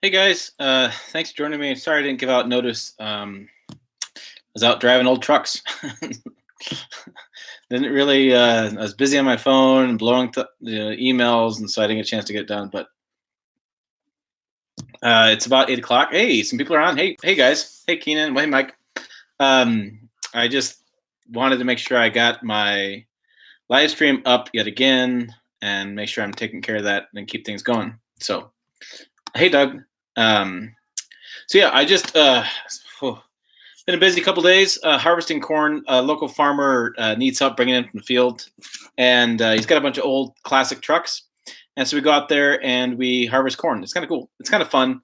Hey guys, thanks for joining me. Sorry I didn't give out notice. I was out driving old trucks. Didn't really. I was busy on my phone and blowing emails, and so I didn't get a chance to get it done. But it's about 8 o'clock. Hey, some people are on. Hey guys. Hey Keenan. Hey Mike. I just wanted to make sure I got my live stream up yet again, and make sure I'm taking care of that and keep things going. So, hey Doug. Um, so yeah, I just been a busy couple days harvesting corn. A local farmer needs help bringing it in from the field, and he's got a bunch of old classic trucks. And so we go out there and we harvest corn. It's kind of cool. It's kind of fun.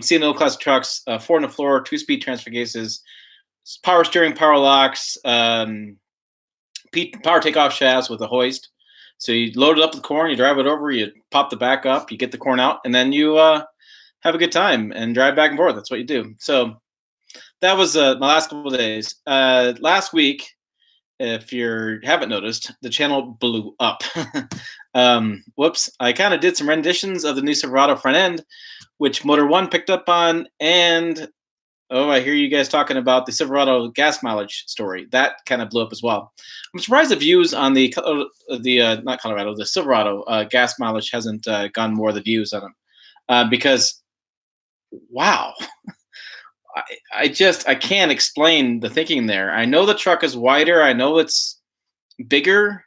Seeing the old classic trucks, four on the floor, two-speed transfer cases, power steering, power locks, power takeoff shafts with a hoist. So you load it up with corn, you drive it over, you pop the back up, you get the corn out, and then you have a good time and drive back and forth. That's what you do. So that was my last couple of days. Last week, if you haven't noticed, the channel blew up. Whoops. I kind of did some renditions of the new Silverado front end, which Motor One picked up on. And, I hear you guys talking about the Silverado gas mileage story. That kind of blew up as well. I'm surprised the views on the Silverado gas mileage hasn't gone more of the views on them. Because, wow. I can't explain the thinking there. I know the truck is wider. I know it's bigger,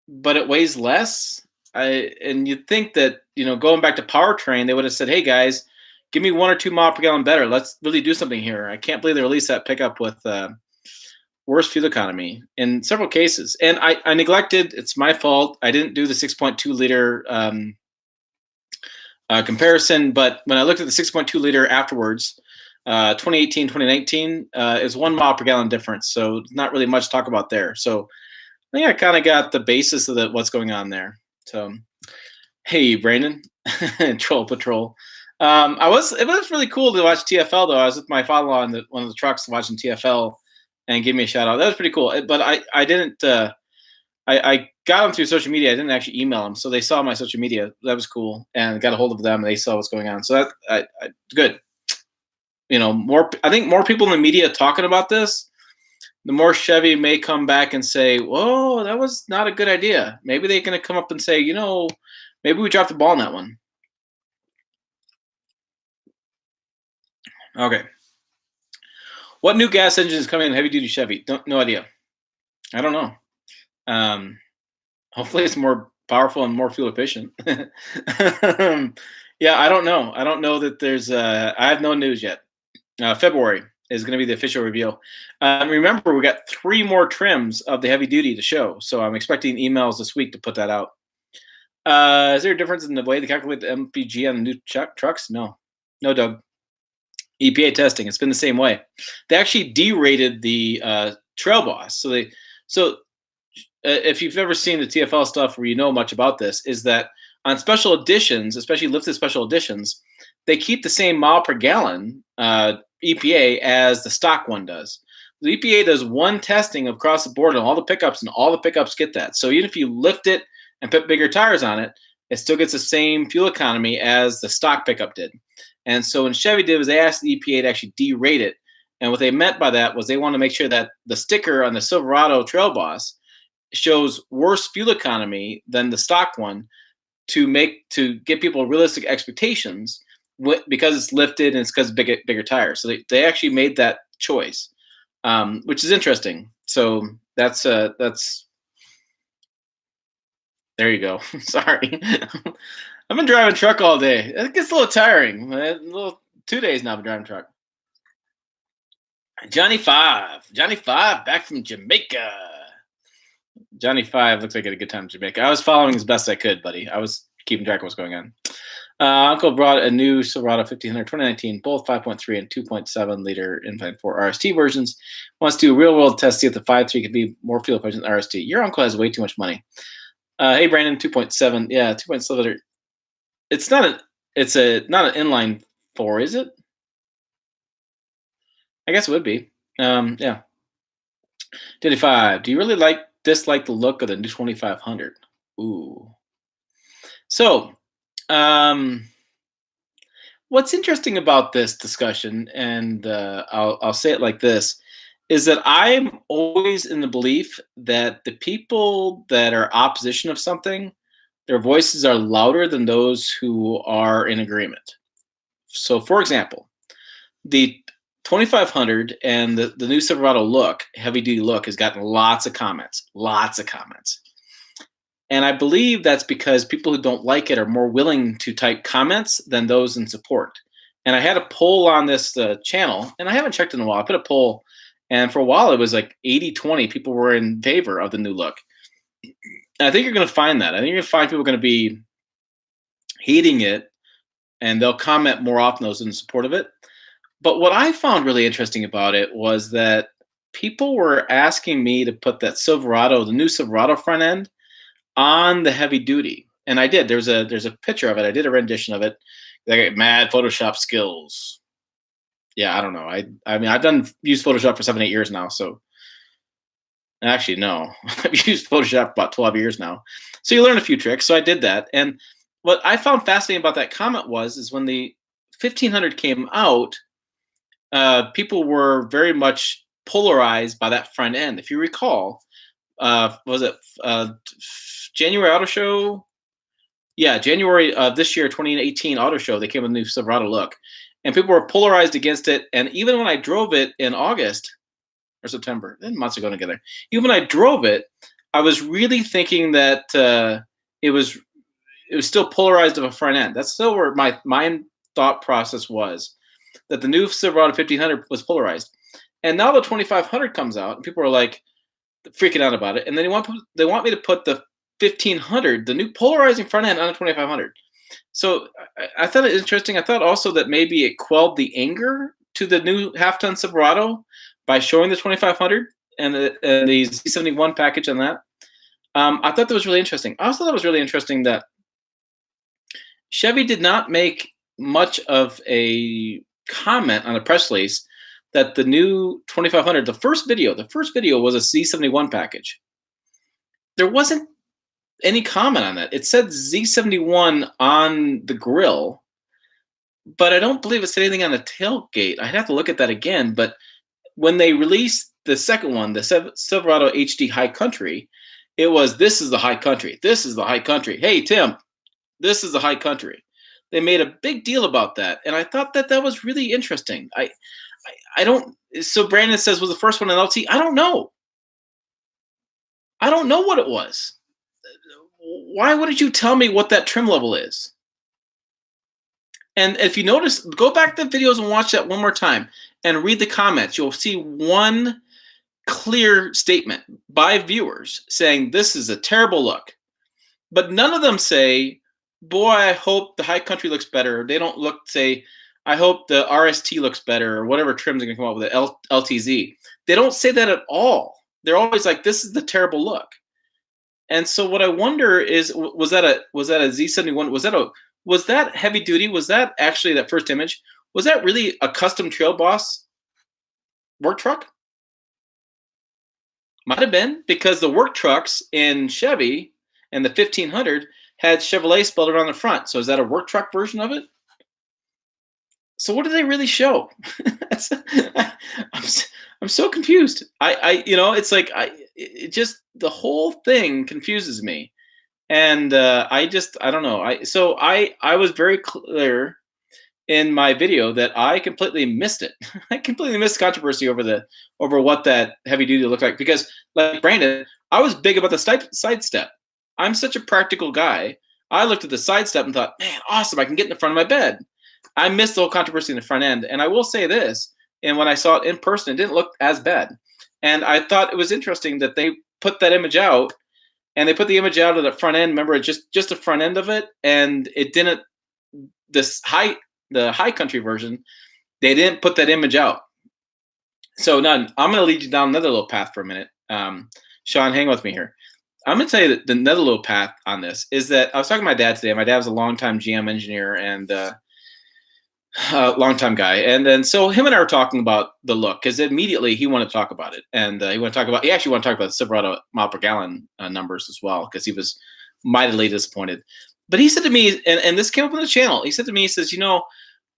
but it weighs less. And you'd think that, going back to powertrain, they would have said, hey guys, give me 1 or 2 miles per gallon better. Let's really do something here. I can't believe they released that pickup with worse fuel economy in several cases. And I neglected, it's my fault. I didn't do the 6.2 liter comparison, but when I looked at the 6.2 liter afterwards, 2018, 2019 is 1 mile per gallon difference. So not really much to talk about there. So I think I kind of got the basis of what's going on there. So, hey, Brandon, Troll Patrol. It was really cool to watch TFL though. I was with my father-in-law in one of the trucks watching TFL and give me a shout out. That was pretty cool. But I didn't, I got them through social media. I didn't actually email them. So they saw my social media. That was cool. And got a hold of them and they saw what's going on. So that, good. I think more people in the media talking about this, the more Chevy may come back and say, whoa, that was not a good idea. Maybe they're going to come up and say, maybe we dropped the ball on that one. Okay. What new gas engine is coming in heavy-duty Chevy? No idea. I don't know. Hopefully it's more powerful and more fuel efficient. Yeah, I don't know. I don't know that there's I have no news yet. February is going to be the official reveal. Remember, we got 3 more trims of the heavy duty to show, so I'm expecting emails this week to put that out. Is there a difference in the way they calculate the MPG on the new trucks? No, Doug. EPA testing, it's been the same way. They actually derated the Trail Boss. So if you've ever seen the TFL stuff where you know much about this, is that on special editions, especially lifted special editions, they keep the same mile per gallon EPA as the stock one does. The EPA does one testing across the board on all the pickups, and all the pickups get that. So even if you lift it and put bigger tires on it, it still gets the same fuel economy as the stock pickup did. And so when Chevy did was they asked the EPA to actually derate it. And what they meant by that was they want to make sure that the sticker on the Silverado Trail Boss shows worse fuel economy than the stock one to get people realistic expectations because it's lifted and it's because bigger tires. So they actually made that choice, which is interesting. So that's there you go. Sorry. I've been driving truck all day. It gets a little tiring. 2 days now I've been driving truck. Johnny Five back from Jamaica. Johnny Five looks like he had a good time in Jamaica. I was following as best I could, buddy. I was keeping track of what's going on. Uncle brought a new Silverado 1500 2019, both 5.3 and 2.7 liter inline 4 RST versions. Wants to do a real world test, see if the 5.3 could be more fuel efficient than RST. Your uncle has way too much money. Hey Brandon, 2.7. Yeah, 2.7 liter. It's not not an inline 4, is it? I guess it would be. Yeah. 25. Do you really dislike the look of the new 2500? Ooh. So, What's interesting about this discussion, and I'll say it like this, is that I'm always in the belief that the people that are opposition of something, their voices are louder than those who are in agreement. So, for example, the 2500 and the new Silverado look, heavy duty look, has gotten lots of comments, lots of comments. And I believe that's because people who don't like it are more willing to type comments than those in support. And I had a poll on this channel, and I haven't checked in a while. I put a poll, and for a while it was like 80-20. People were in favor of the new look. And I think you're going to find that. I think you're going to find people going to be hating it, and they'll comment more often those in support of it. But what I found really interesting about it was that people were asking me to put that Silverado, the new Silverado front end, on the heavy duty, and I did. There's a picture of it. I did a rendition of it. I got mad Photoshop skills. Yeah, I don't know. I mean, I've used Photoshop for 7-8 years now. So actually, no, I've used Photoshop about 12 years now. So you learn a few tricks. So I did that, and what I found fascinating about that comment is when the 1500 came out, people were very much polarized by that front end. If you recall, was it January Auto Show? Yeah, January of this year, 2018 Auto Show, they came with a new Silverado look. And people were polarized against it. And even when I drove it in August or September, months ago together, even when I drove it, I was really thinking that it was still polarized of a front end. That's still where my thought process was, that the new Silverado 1500 was polarized. And now the 2500 comes out, and people are like freaking out about it. And then they want me to put the 1500, the new polarizing front end, on the 2500. So I thought it interesting. I thought also that maybe it quelled the anger to the new half-ton Silverado by showing the 2500 and the Z71 package on that. I thought that was really interesting. I also thought it was really interesting that Chevy did not make much of a comment on a press release that the new 2500, the first video was a Z71 package. There wasn't any comment on that. It said Z71 on the grill, but I don't believe it said anything on the tailgate. I'd have to look at that again. But when they released the second one, the Silverado HD High Country, it was, this is the High Country. This is the High Country. Hey, Tim, this is the High Country. They made a big deal about that, and I thought that was really interesting. I don't. So Brandon says, was the first one an LT? I don't know. I don't know what it was. Why wouldn't you tell me what that trim level is? And if you notice, go back to the videos and watch that one more time and read the comments. You'll see one clear statement by viewers saying this is a terrible look. But none of them say, boy, I hope the High Country looks better. They don't say, I hope the RST looks better, or whatever trims are going to come up with, the LTZ. They don't say that at all. They're always like, this is the terrible look. And so what I wonder is, was that a Z71? Was that heavy duty? Was that actually, that first image, was that really a custom Trail Boss work truck? Might have been, because the work trucks in Chevy and the 1500 had Chevrolet spelled on the front. So is that a work truck version of it? So what do they really show? I'm so confused. It's like it just, the whole thing confuses me, and I don't know. I was very clear in my video that I completely missed it. I completely missed controversy over what that heavy duty looked like, because, like Brandon, I was big about the side step. I'm such a practical guy. I looked at the side step and thought, man, awesome, I can get in the front of my bed. I missed the whole controversy in the front end. And I will say this, and when I saw it in person, it didn't look as bad. And I thought it was interesting that they put that image out, and they put the image out of the front end. Remember, just the front end of it, and it didn't, the High Country version, they didn't put that image out. So I'm going to lead you down another little path for a minute. Sean, hang with me here. I'm going to tell you that another little path on this is that I was talking to my dad today. My dad was a longtime GM engineer and longtime guy. And then so him and I were talking about the look, because immediately he wanted to talk about it. And he actually wanted to talk about the Silverado mile per gallon numbers as well, because he was mightily disappointed. But he said to me, and this came up on the channel, he said to me, he says,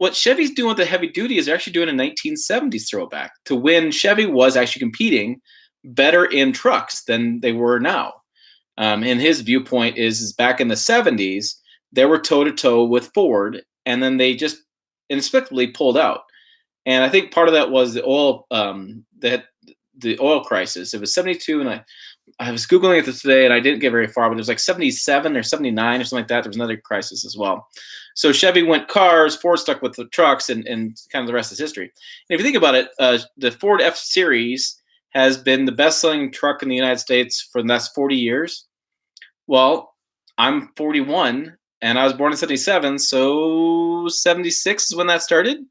what Chevy's doing with the heavy duty is they're actually doing a 1970s throwback to when Chevy was actually competing better in trucks than they were now. And his viewpoint is back in the 70s, they were toe to toe with Ford, and then they just inexplicably pulled out. And I think part of that was the oil crisis. It was 72, and I was Googling it today and I didn't get very far, but it was like 77 or 79 or something like that. There was another crisis as well. So Chevy went cars, Ford stuck with the trucks, and kind of the rest is history. And if you think about it, the Ford F Series has been the best-selling truck in the United States for the last 40 years. Well, I'm 41, and I was born in 77, so 76 is when that started.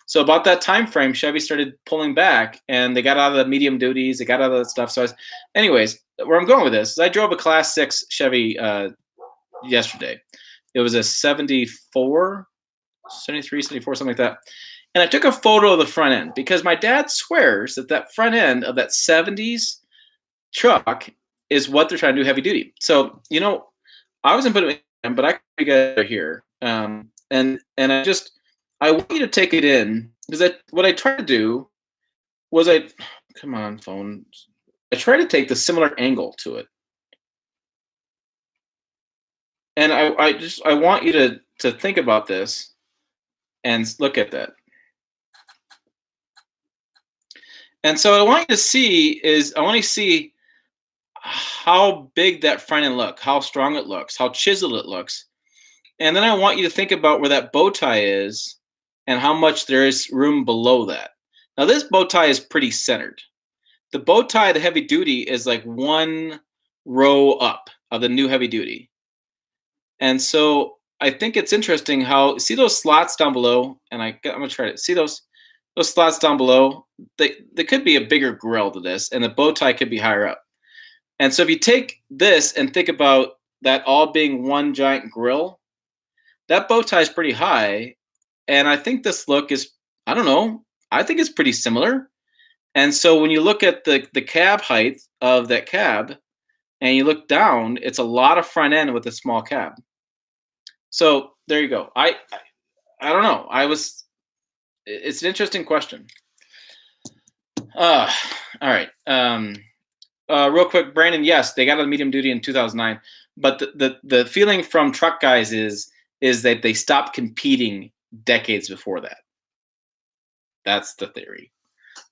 So about that time frame, Chevy started pulling back, and they got out of the medium duties. They got out of that stuff. So, anyways, where I'm going with this is I drove a Class 6 Chevy yesterday. It was a 74, 73, 74, something like that. And I took a photo of the front end because my dad swears that front end of that 70s truck is what they're trying to do heavy duty. So, I wasn't putting it in, but I can get it here. And I want you to take it in because what I tried to do was come on, phone. I tried to take the similar angle to it. And I want you to think about this and look at that. And so what I want you to see is I want you to see how big that front end looks, how strong it looks, how chiseled it looks. And then I want you to think about where that bow tie is and how much there is room below that. Now this bow tie is pretty centered. The bow tie, the heavy duty, is like one row up of the new heavy duty. And so I think it's interesting how, see those slots down below? And I'm gonna try to see those slots down below. They could be a bigger grill to this, and the bow tie could be higher up. And so if you take this and think about that all being one giant grill, that bow tie is pretty high. And I think this look is, I don't know, I think it's pretty similar. And so when you look at the cab height of that cab and you look down, it's a lot of front end with a small cab. So there you go. I don't know. It's an interesting question. All right. Real quick, Brandon, yes, they got out of medium duty in 2009. But the feeling from truck guys is that they stopped competing decades before that. That's the theory.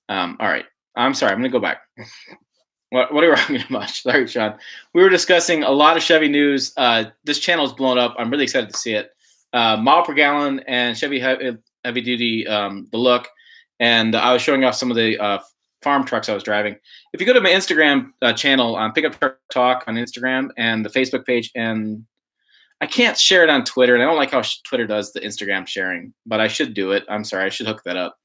All right. I'm sorry. I'm going to go back. What are we talking about? Sorry, Sean. We were discussing a lot of Chevy news. This channel is blown up. I'm really excited to see it. Mile per gallon and Chevy heavy duty, the look. And I was showing off some of the farm trucks I was driving. If you go to my Instagram channel, Pickup Truck Talk on Instagram and the Facebook page, and I can't share it on Twitter, and I don't like how Twitter does the Instagram sharing, but I should do it. I'm sorry. I should hook that up.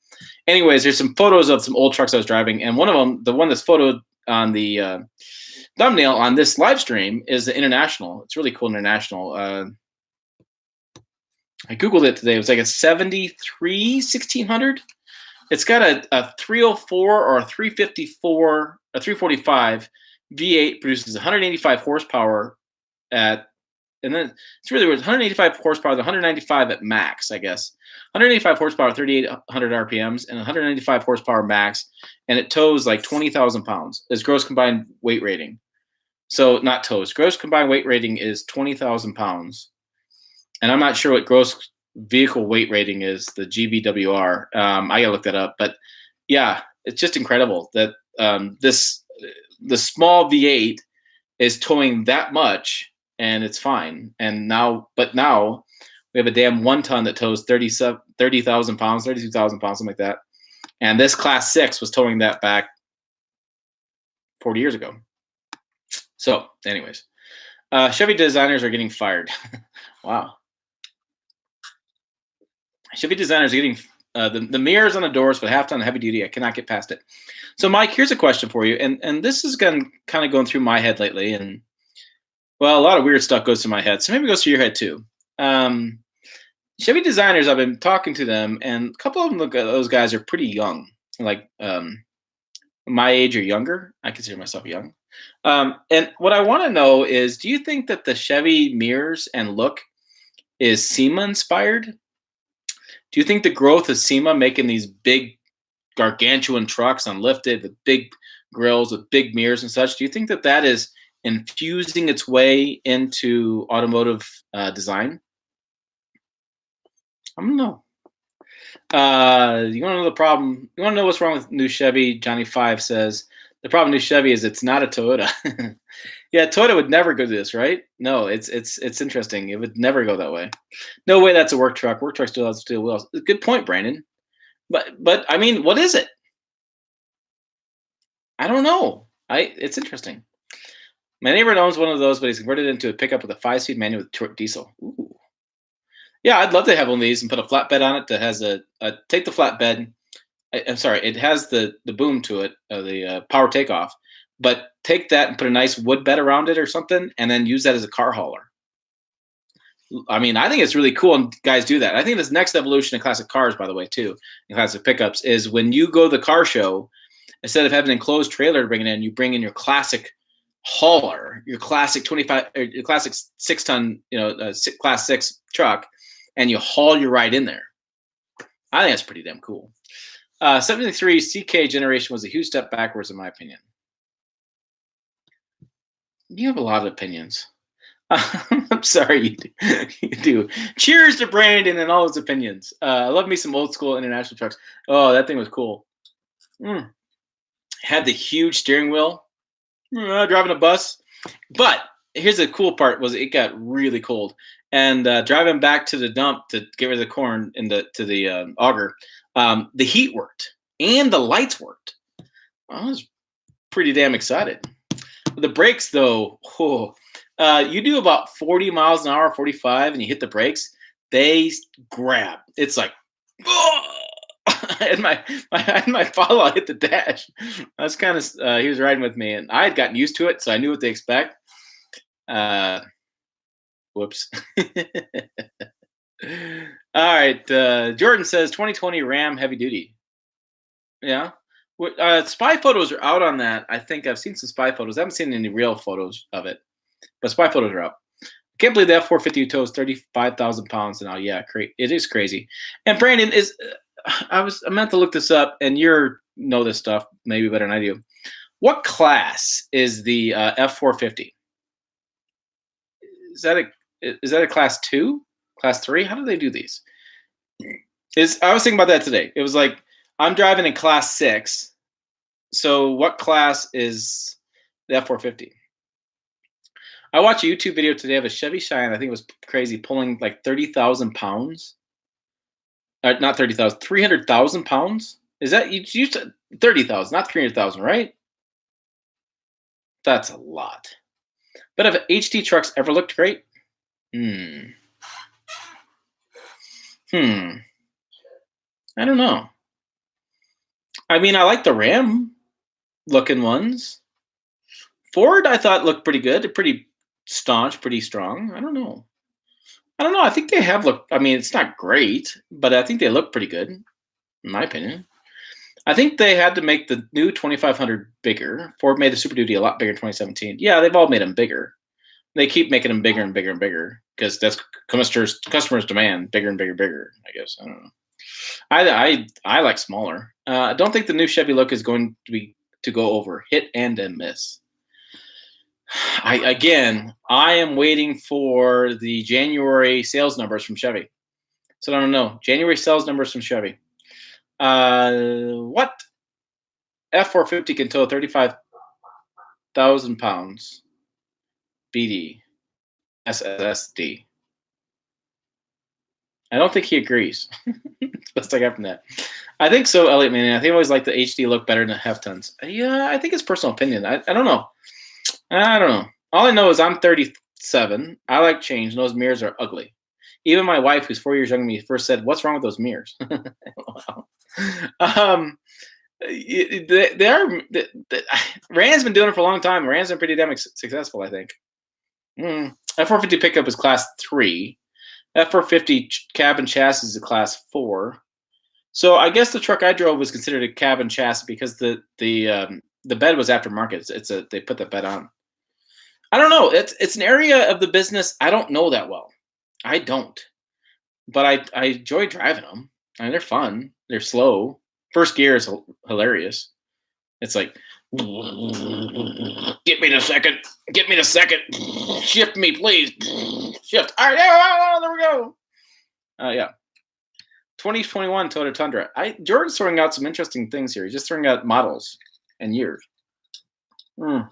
Anyways, there's some photos of some old trucks I was driving, and one of them, the one that's photoed on the thumbnail on this live stream, is the International. It's really cool, International. I Googled it today. It was like a 73 1600. It's got a 304 or a 354, a 345 V8, produces 185 horsepower and then it's really weird. 185 horsepower, 195 at max, I guess. 185 horsepower, 3,800 RPMs, and 195 horsepower max, and it tows like 20,000 pounds. Its gross combined weight rating. So not tows. Gross combined weight rating is 20,000 pounds, and I'm not sure what gross vehicle weight rating is. The GVWR. I gotta look that up. But yeah, it's just incredible that the small V8 is towing that much. And it's fine. And now we have a damn 1 ton that tows 30,000 pounds, 32,000 pounds, something like that. And this Class 6 was towing that back 40 years ago. So, anyways, Chevy designers are getting fired. Wow. Chevy designers are getting the mirrors on the doors for the half ton heavy duty. I cannot get past it. So, Mike, here's a question for you. And this is kind of going through my head lately. And well, a lot of weird stuff goes through my head, so maybe it goes through your head too. Chevy designers, I've been talking to them, and a couple of them, those guys are pretty young, like my age or younger. I consider myself young. And what I want to know is, do you think that the Chevy mirrors and look is SEMA inspired? Do you think the growth of SEMA making these big gargantuan trucks unlifted with big grills with big mirrors and such, do you think that that is infusing its way into automotive design? I don't know. You want to know the problem? You want to know what's wrong with new Chevy? Johnny Five says the problem with new Chevy is it's not a Toyota. Yeah, Toyota would never go to this, right? No, it's interesting. It would never go that way. No way. That's a work truck. Work truck still has steel wheels. Good point, Brandon. But I mean, what is it? I don't know. It's interesting. My neighbor owns one of those, but he's converted it into a pickup with a 5-speed manual with diesel. Ooh. Yeah, I'd love to have one of these and put a flatbed on it that has a take the flatbed. I'm sorry, it has the boom to it, the power takeoff, but take that and put a nice wood bed around it or something, and then use that as a car hauler. I mean, I think it's really cool, and guys do that. I think this next evolution of classic cars, by the way, too, in classic pickups, is when you go to the car show, instead of having an enclosed trailer to bring it in, you bring in your classic hauler, your classic 25, or your classic 6-ton, class 6 truck, and you haul your ride in there. I think that's pretty damn cool. 73 CK generation was a huge step backwards, in my opinion. You have a lot of opinions. I'm sorry, you do. You do. Cheers to Brandon and all his opinions. I love me some old school international trucks. Oh, that thing was cool. Had the huge steering wheel. Driving a bus. But here's the cool part: was it got really cold, and driving back to the dump to get rid of the corn to the auger. The heat worked and the lights worked. I was pretty damn excited. The brakes, though, you do about 40 miles an hour, 45, and you hit the brakes, they grab. It's like, and my follow hit the dash. That's kind of he was riding with me, and I had gotten used to it, so I knew what to expect. Whoops. All right. Jordan says 2020 Ram heavy duty. Yeah. Spy photos are out on that. I think I've seen some spy photos. I haven't seen any real photos of it, but spy photos are out. I can't believe that F450 tows 35,000 pounds now. Yeah, it is crazy. And Brandon is. I meant to look this up, and you know this stuff maybe better than I do. What class is the F450? Is that a class 2? Class 3? How do they do these? I was thinking about that today. It was like, I'm driving in class 6. So what class is the F450? I watched a YouTube video today of a Chevy Cheyenne. I think it was crazy, pulling like 30,000 pounds. Not 30,000, 300,000 pounds. Is that you used 30,000, not 300,000, right? That's a lot. But have HD trucks ever looked great? I don't know. I mean, I like the Ram looking ones. Ford, I thought looked pretty good. They're pretty staunch, pretty strong. I don't know. I think they have looked. I mean, it's not great, but I think they look pretty good, in my opinion. I think they had to make the new 2500 bigger. Ford made the Super Duty a lot bigger in 2017. Yeah, they've all made them bigger. They keep making them bigger and bigger and bigger because that's customers demand bigger and bigger, bigger. I guess I don't know. I like smaller. I don't think the new Chevy look is going to go over hit and miss. I am waiting for the January sales numbers from Chevy. So I don't know. January sales numbers from Chevy. What F450 can tow 35,000 pounds? BD. SSD. I don't think he agrees. That's the best I got from that. I think so, Elliot Man. I think I always like the HD look better than the half tons. Yeah, I think it's personal opinion. I don't know. I don't know. All I know is I'm 37. I like change, and those mirrors are ugly. Even my wife, who's 4 years younger than me, first said, "What's wrong with those mirrors?" They are. Rand's been doing it for a long time. Rand's been pretty damn successful, I think. F450 pickup is class 3. F450 cab and chassis is a class 4. So I guess the truck I drove was considered a cab and chassis because the bed was aftermarket. They put the bed on. I don't know. It's an area of the business I don't know that well. I don't, but I enjoy driving them. I mean, they're fun. They're slow. First gear is hilarious. It's like, get me the second. Get me the second. Shift me, please. Shift. All right. Yeah, there we go. Yeah. 2021 Toyota Tundra. Jordan's throwing out some interesting things here. He's just throwing out models and years. The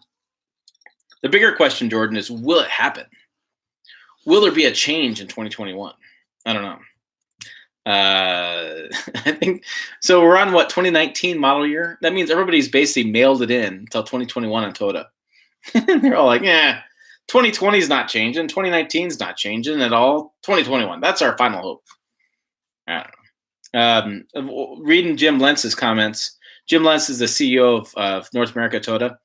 bigger question, Jordan, is will it happen? Will there be a change in 2021? I don't know. I think so. We're on what 2019 model year. That means everybody's basically mailed it in until 2021 on Toyota. They're all like, yeah, 2020 is not changing. 2019 is not changing at all. 2021. That's our final hope. I don't know. Reading Jim Lentz's comments. Jim Lentz is the CEO of North America Toyota.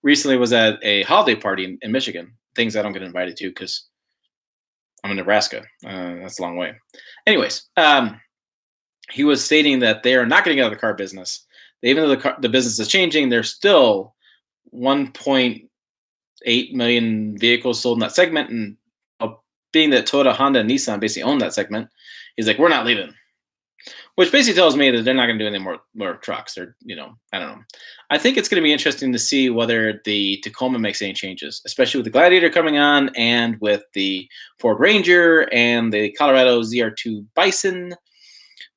Recently was at a holiday party in Michigan. Things I don't get invited to because I'm in Nebraska. That's a long way. Anyways, he was stating that they are not going to get out of the car business. Even though the business is changing, there's still 1.8 million vehicles sold in that segment. And being that Toyota, Honda, and Nissan basically own that segment, he's like, we're not leaving. Which basically tells me that they're not going to do any more trucks. They're, I don't know. I think it's going to be interesting to see whether the Tacoma makes any changes, especially with the Gladiator coming on and with the Ford Ranger and the Colorado ZR2 Bison,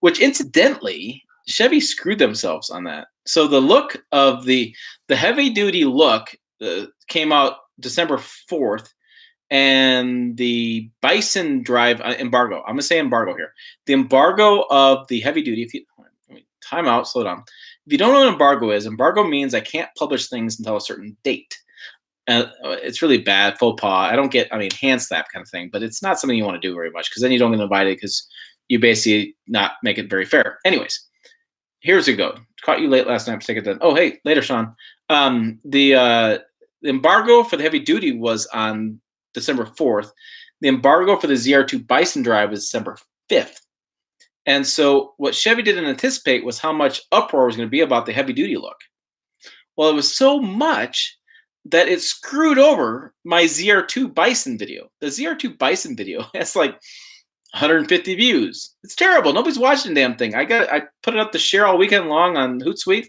which incidentally, Chevy screwed themselves on that. So the look of the heavy-duty look came out December 4th, and the Bison drive embargo. I'm going to say embargo here. The embargo of the heavy duty. Time out, slow down. If you don't know what embargo embargo means I can't publish things until a certain date. It's really bad, faux pas. Hand slap kind of thing, but it's not something you want to do very much because then you don't get invited because you basically not make it very fair. Anyways, here's a go. Caught you late last night for taking that. Oh, hey, later, Sean. The embargo for the heavy duty was on December 4th. The embargo for the ZR2 Bison drive is December 5th. And so what Chevy didn't anticipate was how much uproar was going to be about the heavy-duty look. Well, it was so much that it screwed over my ZR2 Bison video. The ZR2 Bison video has like 150 views. It's terrible. Nobody's watching the damn thing. I put it up to share all weekend long on Hootsuite,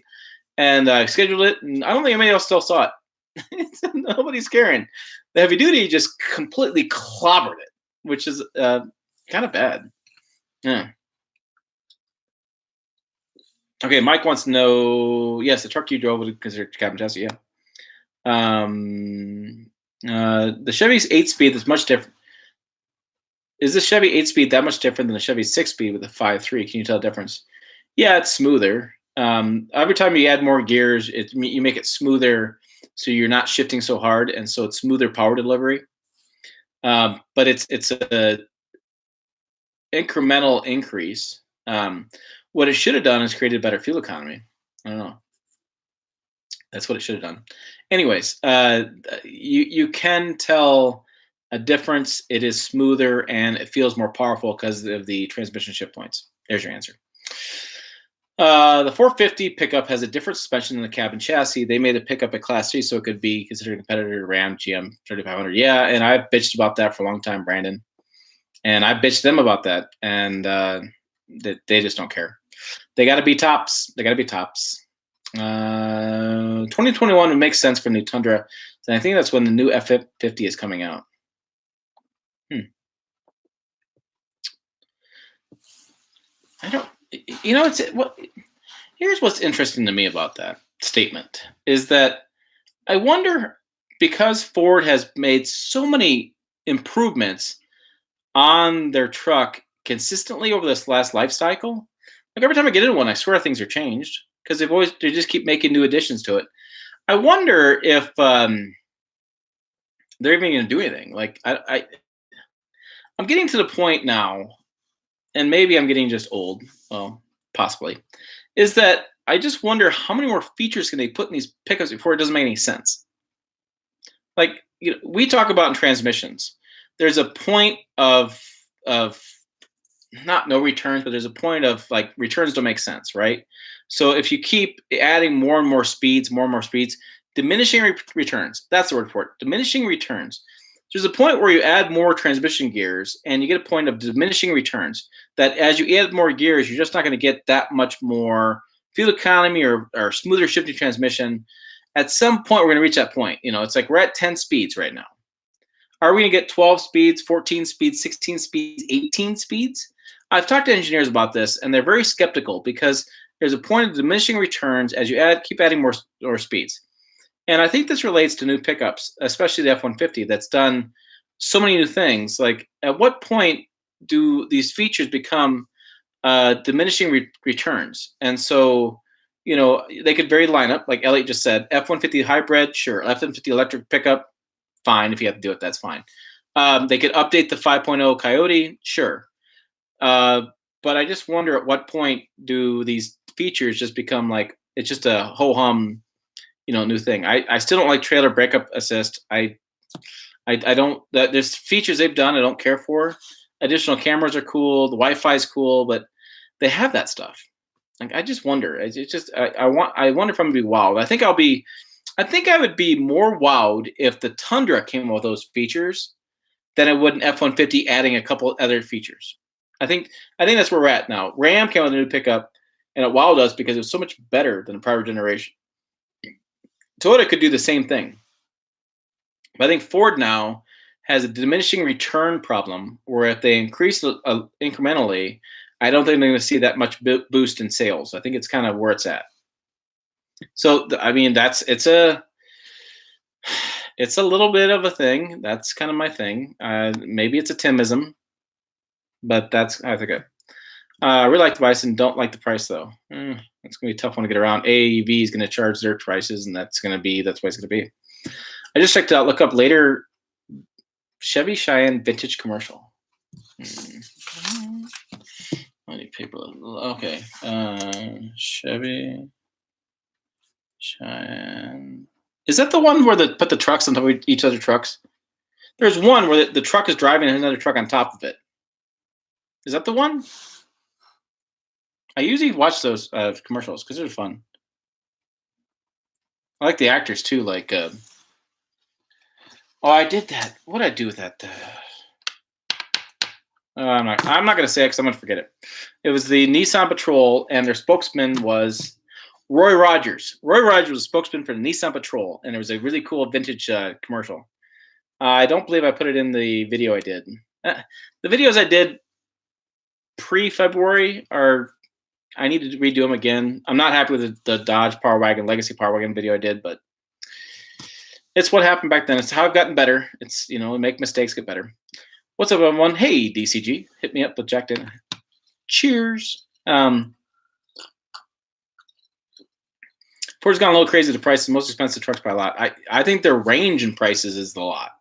and I scheduled it, and I don't think anybody else still saw it. Nobody's caring. The heavy duty just completely clobbered it, which is kind of bad. Yeah. Okay, Mike wants to know. Yes, the truck you drove would consider cabin chassis. Yeah. The Chevy's 8-speed is much different. Is the Chevy 8-speed that much different than the Chevy 6-speed with the 5.3? Can you tell the difference? Yeah, it's smoother. Every time you add more gears, you make it smoother. So you're not shifting so hard, and so it's smoother power delivery. But it's a incremental increase. What it should have done is created better fuel economy. I don't know. That's what it should have done. Anyways, you can tell a difference. It is smoother and it feels more powerful because of the transmission shift points. There's your answer. The 450 pickup has a different suspension than the cabin chassis. They made the pickup a Class 3, so it could be considered a competitor to Ram GM 3500. Yeah, and I've bitched about that for a long time, Brandon. And I bitched them about that, and they just don't care. They got to be tops. They got to be tops. 2021 would make sense for the new Tundra, and I think that's when the new F50 is coming out. I don't. Here's what's interesting to me about that statement is that I wonder, because Ford has made so many improvements on their truck consistently over this last life cycle. Like every time I get in one, I swear things are changed because they just keep making new additions to it. I wonder if they're even going to do anything. Like I'm getting to the point now, and maybe I'm getting just old. Well, possibly, is that I just wonder how many more features can they put in these pickups before it doesn't make any sense. Like we talk about in transmissions, there's a point of not no returns, but there's a point of like returns don't make sense, right? So if you keep adding more and more speeds, diminishing returns, that's the word for it, diminishing returns. there's a point where you add more transmission gears and you get a point of diminishing returns. That as you add more gears, you're just not going to get that much more fuel economy or smoother shifting transmission. At some point, we're going to reach that point. It's like we're at 10 speeds right now. Are we going to get 12 speeds, 14 speeds, 16 speeds, 18 speeds? I've talked to engineers about this, and they're very skeptical because there's a point of diminishing returns as you keep adding more speeds. And I think this relates to new pickups, especially the F-150 that's done so many new things. Like, at what point do these features become diminishing returns? And so, they could vary lineup, like Elliot just said. F-150 hybrid, sure. F-150 electric pickup, fine. If you have to do it, that's fine. They could update the 5.0 Coyote, sure. But I just wonder at what point do these features just become like, it's just a ho-hum, new thing. I still don't like trailer breakup assist. I don't. There's features they've done I don't care for. Additional cameras are cool. The Wi-Fi is cool, but they have that stuff. Like, I just wonder. I wonder if I'm gonna be wowed. I think I would be more wowed if the Tundra came with those features than it would an F-150 adding a couple other features. I think that's where we're at now. Ram came with a new pickup, and it wowed us because it was so much better than the prior generation. Toyota could do the same thing. But I think Ford now has a diminishing return problem where if they increase incrementally, I don't think they're going to see that much boost in sales. I think it's kind of where it's at. So, it's a little bit of a thing. That's kind of my thing. Maybe it's a Timism, but I think I really like the Bison. Don't like the price though. It's gonna be a tough one to get around. AEV is gonna charge their prices, and that's what it's gonna be. I just checked out. Look up later. Chevy Cheyenne vintage commercial. I need paper. Okay. Chevy Cheyenne. Is that the one where they put the trucks on top of each other trucks? There's one where the truck is driving and another truck on top of it. Is that the one? I usually watch those commercials because they're fun. I like the actors too. Like, I did that. What did I do with that? I'm not going to say it because I'm going to forget it. It was the Nissan Patrol, and their spokesman was Roy Rogers. Roy Rogers was a spokesman for the Nissan Patrol, and it was a really cool vintage commercial. I don't believe I put it in the video I did. The videos I did pre-February I need to redo them again. I'm not happy with the Dodge Power Wagon, Legacy Power Wagon video I did, but it's what happened back then. It's how I've gotten better. It's, make mistakes, get better. What's up, everyone? Hey, DCG. Hit me up with Jack Dana. Cheers. Ford's gone a little crazy. The price of the most expensive trucks by a lot. I think their range in prices is the lot.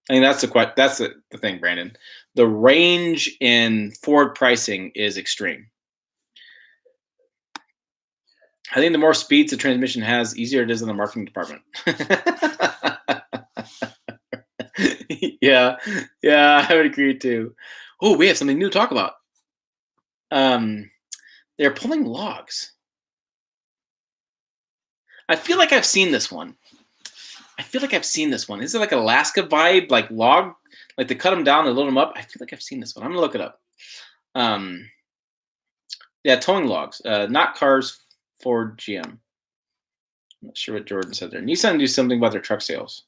I mean, that's the thing, Brandon. The range in Ford pricing is extreme. I think the more speeds the transmission has, easier it is in the marketing department. Yeah, I would agree too. Oh, we have something new to talk about. They're pulling logs. I feel like I've seen this one. Is it like Alaska vibe, like log, like they cut them down, they load them up? I feel like I've seen this one. I'm gonna look it up. Yeah, towing logs, not cars. Ford, GM. I'm not sure what Jordan said there. Nissan do something about their truck sales.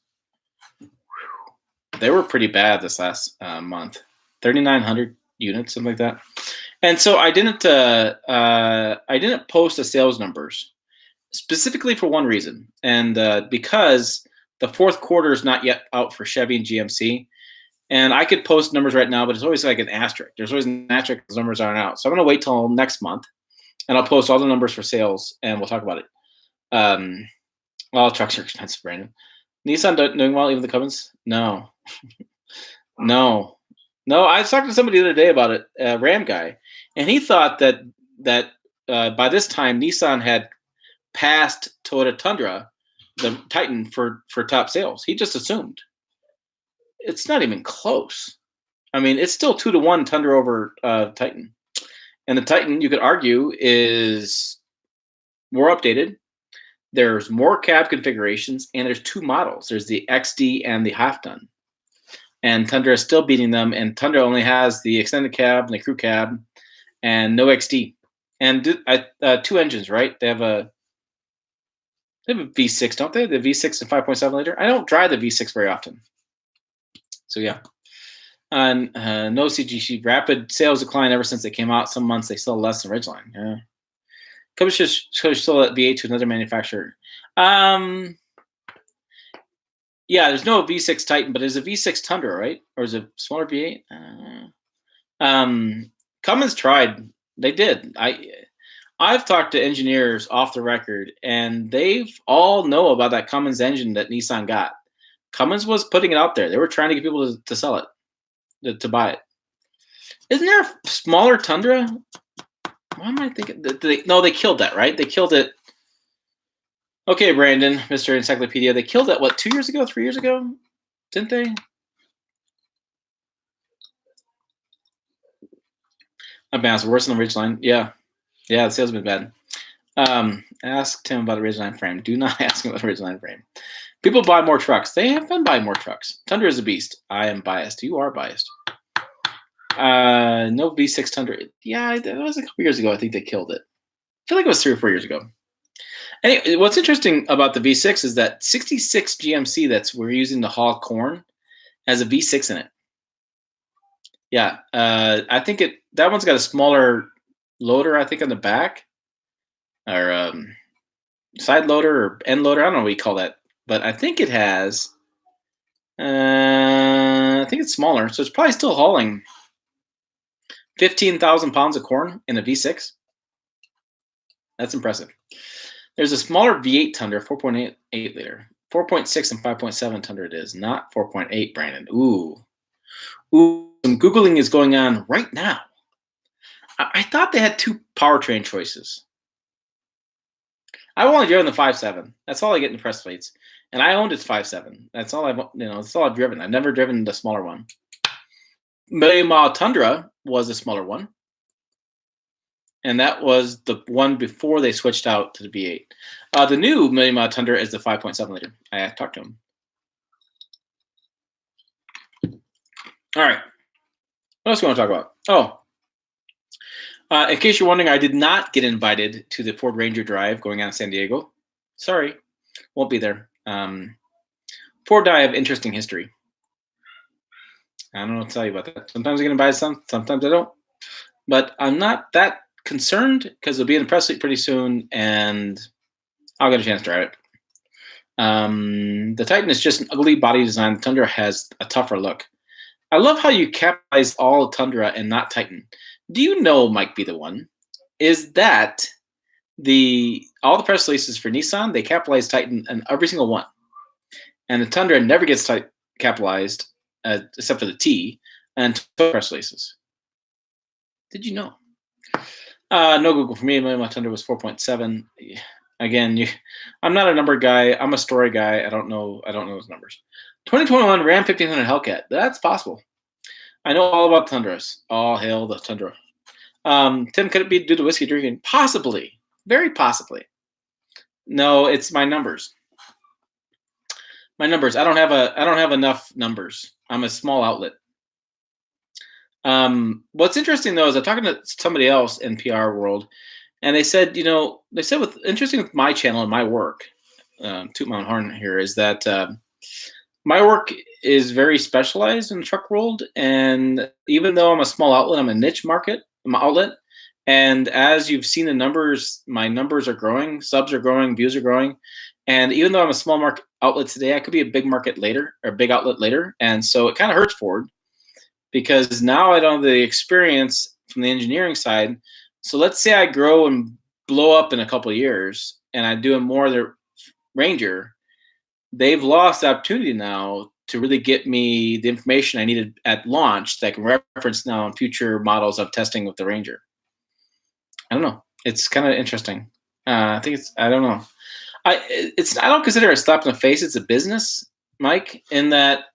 They were pretty bad this last month. 3,900 units, something like that. And so I didn't post the sales numbers specifically for one reason, and because the fourth quarter is not yet out for Chevy and GMC. And I could post numbers right now, but it's always like an asterisk. There's always an asterisk. Those numbers aren't out. So I'm going to wait till next month. And I'll post all the numbers for sales, and we'll talk about it. Well, trucks are expensive, Brandon. Nissan doing well, even the Cummins? No. No. I was talking to somebody the other day about it, a Ram guy, and he thought that by this time Nissan had passed Toyota Tundra, the Titan, for top sales. He just assumed. It's not even close. I mean, it's still 2-1 Tundra over Titan. And the Titan, you could argue, is more updated. There's more cab configurations, and there's two models. There's the XD and the half ton. and Tundra is still beating them. And Tundra only has the extended cab and the crew cab, and no XD, and 2 engines, right? They have a V6, don't they? The V6 and 5.7 liter. I don't drive the V6 very often, so yeah. And no CGC. Rapid sales decline ever since they came out. Some months they sell less than Ridgeline. Yeah. Cummins should sold at V8 to another manufacturer. Yeah, there's no V6 Titan, but there's a V6 Tundra, right? Or is it a smaller V8? Cummins tried. They did. I've talked to engineers off the record, and they've all know about that Cummins engine that Nissan got. Cummins was putting it out there. They were trying to get people to sell it, to buy it. Isn't there a smaller Tundra? Why am I thinking? No, they killed that, right? They killed it. Okay, Brandon, Mr. Encyclopedia. They killed it, what, 2 years ago, 3 years ago? Didn't they? My balance worse than the Ridgeline. Yeah. Yeah, the sales have been bad. Ask Tim about the Ridgeline frame. Do not ask him about the Ridgeline frame. People buy more trucks. They have been buying more trucks. Tundra is a beast. I am biased. You are biased. No V6 Tundra. Yeah, that was a couple years ago. I think they killed it. I feel like it was 3 or 4 years ago. Anyway, what's interesting about the V6 is that 66 GMC that's we're using to haul corn has a V6 in it. Yeah, I think that one's got a smaller loader, I think, on the back, or side loader or end loader. I don't know what you call that, but I think it has. I think it's smaller, so it's probably still hauling 15,000 pounds of corn in a V6. That's impressive. There's a smaller V8 Tundra, 4.8 liter. 4.6 and 5.7 Tundra it is, not 4.8, Brandon. Ooh, some Googling is going on right now. I thought they had 2 powertrain choices. I've only driven the 5.7. That's all I get in the press plates. And I owned its 5.7. That's all that's all I've driven. I've never driven the smaller one. Million Mile Tundra was the smaller one. And that was the one before they switched out to the V8. The new Million Mile Tundra is the 5.7 liter. I talked to him. All right. What else do you want to talk about? In case you're wondering, I did not get invited to the Ford Ranger Drive going on in San Diego. Sorry. Won't be there. Ford and I have interesting history. I don't know what to tell you about that. Sometimes I get invited, sometimes I don't. But I'm not that concerned because it'll be in the press pretty soon, and I'll get a chance to drive it. The Titan is just an ugly body design. The Tundra has a tougher look. I love how you capitalize all Tundra and not Titan. Do you know, Mike Be the One, is that all the press releases for Nissan, they capitalize Titan in every single one. And the Tundra never gets capitalized except for the T and press releases. Did you know? No Google for me. My Tundra was 4.7. Again, I'm not a number guy. I'm a story guy. I don't know those numbers. 2021 Ram 1500 Hellcat. That's possible. I know all about Tundras. All hail the Tundra. Tim, could it be due to whiskey drinking? Possibly. Very possibly. No, it's my numbers. My numbers. I don't have enough numbers. I'm a small outlet. What's interesting though is I'm talking to somebody else in PR world, and they said what's interesting with my channel and my work, toot my own horn here, is that my work is very specialized in the truck world, and even though I'm a small outlet, I'm a niche market, I'm an outlet, and as you've seen the numbers, my numbers are growing, subs are growing, views are growing, and even though I'm a small market outlet today, I could be a big market later, or a big outlet later, and so it kind of hurts Ford, because now I don't have the experience from the engineering side. So let's say I grow and blow up in a couple of years, and I do more of the Ranger. They've lost the opportunity now to really get me the information I needed at launch that I can reference now in future models of testing with the Ranger. I don't know. It's kind of interesting. I don't know. I don't consider it a slap in the face. It's a business, Mike, in that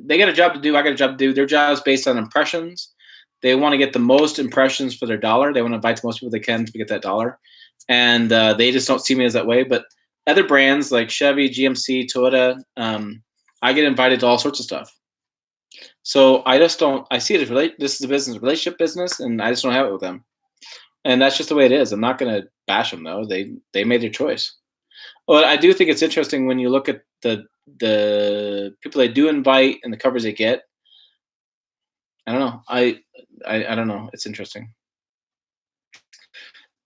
they got a job to do. I got a job to do. Their job is based on impressions. They want to get the most impressions for their dollar. They want to invite the most people they can to get that dollar. And they just don't see me as that way. But other brands like Chevy, GMC, Toyota, I get invited to all sorts of stuff. So I just don't. I see it as this is a business, relationship business, and I just don't have it with them. And that's just the way it is. I'm not going to bash them though. They made their choice. Well, I do think it's interesting when you look at the people they do invite and the covers they get. I don't know. I don't know. It's interesting.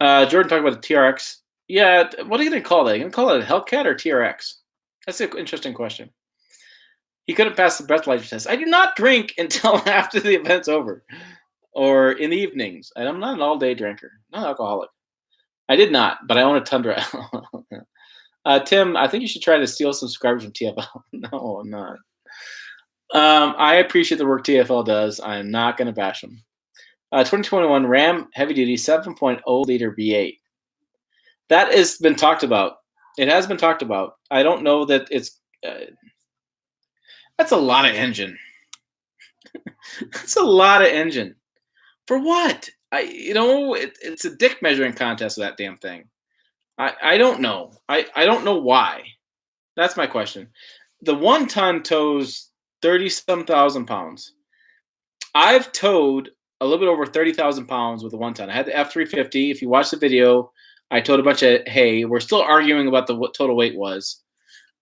Jordan talked about the TRX. Yeah, what are you going to call that? You going to call it a Hellcat or TRX? That's an interesting question. He couldn't pass the breathalyzer test. I do not drink until after the event's over or in the evenings. And I'm not an all-day drinker. Not an alcoholic. I did not, but I own a Tundra. Tim, I think you should try to steal some subscribers from TFL. No, I'm not. I appreciate the work TFL does. I'm not going to bash them. 2021 Ram Heavy Duty 7.0 liter V8. That has been talked about. It has been talked about. I don't know that it's. That's a lot of engine. That's a lot of engine. For what? It's a dick measuring contest with that damn thing. I don't know. I don't know why. That's my question. The 1 ton tows 30-some thousand pounds. I've towed a little bit over 30,000 pounds with a 1 ton. I had the F350. If you watch the video, I towed a bunch of hay. We're still arguing about what total weight was.